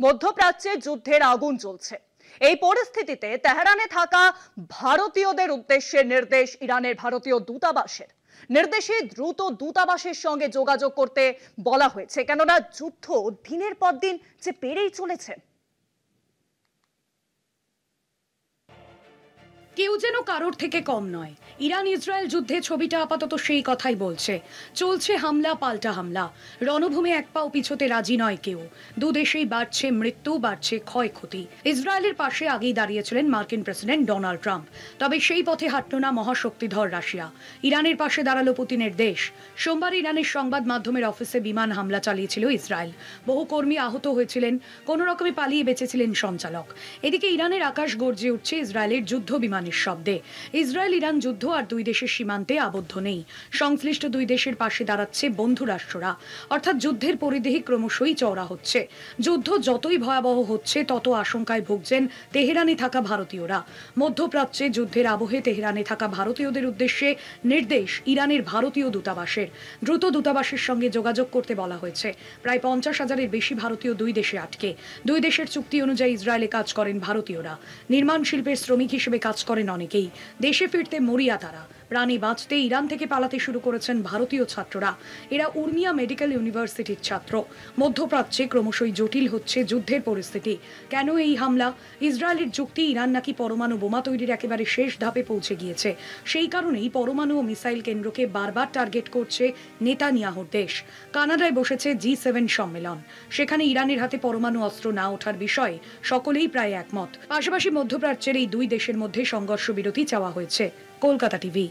মধ্যপ্রাচ্যে যুদ্ধের আগুন জ্বলছে। এই পরিস্থিতিতে তেহরানে থাকা ভারতীয়দের উদ্দেশ্যে নির্দেশ ইরানের ভারতীয় দূতাবাসের। নির্দেশে দ্রুত দূতাবাসের সঙ্গে যোগাযোগ করতে বলা হয়েছে, কেননা যুদ্ধ দিনের পর দিন যে বেড়েই চলেছে। কেউ যেন কারোর থেকে কম নয়। ইরান ইসরায়েল যুদ্ধে ছবিটা আপাতত সেই কথাই বলছে। চলছে হামলা পাল্টা হামলা, রণভূমে এক পাও পিছোতে রাজি নয় কেউ। দুদেশেই বাড়ছে মৃত্যু, বাড়ছে ক্ষয়ক্ষতি। ইসরায়েলের পাশে আগেই দাঁড়িয়েছিলেন মার্কিন প্রেসিডেন্ট ডোনাল্ড ট্রাম্প, তবে সেই পথে হাঁটল না মহাশক্তিধর রাশিয়া। ইরানের পাশে দাঁড়ালো পুতিনের দেশ। সোমবার ইরানের সংবাদ মাধ্যমের অফিসে বিমান হামলা চালিয়েছিল ইসরায়েল। বহু কর্মী আহত হয়েছিলেন, কোনো রকমে পালিয়ে বেঁচেছিলেন সঞ্চালক। এদিকে ইরানের আকাশ গর্জে উঠছে ইসরায়েলের যুদ্ধ বিমানের শব্দে। ইসরায়েল ইরান যুদ্ধ আর দুই দেশের সীমান্তে আবদ্ধ নেই। সংশ্লিষ্ট দুই দেশের পাশে দাঁড়াচ্ছে বন্ধু রাষ্ট্ররা, অর্থাৎ যুদ্ধের পরিধি ক্রমশই চওড়া হচ্ছে। যুদ্ধ যতই ভয়াবহ হচ্ছে তত আশঙ্কায় ভুগছেন তেহরানে থাকা ভারতীয়রা। মধ্যপ্রাচ্যে যুদ্ধের আবহে তেহরানে থাকা ভারতীয়দের উদ্দেশ্যে নির্দেশ ইরানের ভারতীয় দূতাবাসের। দ্রুত দূতাবাসের সঙ্গে যোগাযোগ করতে বলা হয়েছে। প্রায় 50,000-এর বেশি ভারতীয় দুই দেশে আটকে। দুই দেশের চুক্তি অনুযায়ী ইসরায়েলে কাজ করেন ভারতীয়রা। নির্মাণ শিল্পের শ্রমিক হিসেবে কাজ করেন অনেকেই। দেশে ফিরতে মরিয়া তারা। প্রাণে বাঁচতে ইরান থেকে পালাতে শুরু করেছেন ভারতীয় ছাত্ররা। এরা উর্মিয়া মেডিকেল ইউনিভার্সিটির ছাত্র। মধ্যপ্রাচ্যে ক্রমশই জটিল হচ্ছে যুদ্ধের পরিস্থিতি। কেন এই হামলা? ইসরায়েলের যুক্তি, ইরান নাকি পরমাণু বোমা তৈরির একেবারে শেষ ধাপে পৌঁছে গিয়েছে। সেই কারণেই পরমাণু ও মিসাইল কেন্দ্রকে বারবার টার্গেট করছে নেতানিয়াহুর দেশ। কানাডায় বসেছে G7 সম্মেলন। সেখানে ইরানের হাতে পরমাণু অস্ত্র না ওঠার বিষয়ে সকলেই প্রায় একমত। পাশাপাশি মধ্যপ্রাচ্যের এই দুই দেশের মধ্যে সংঘর্ষ বিরতি চাওয়া হয়েছে। কলকাতা টিভি।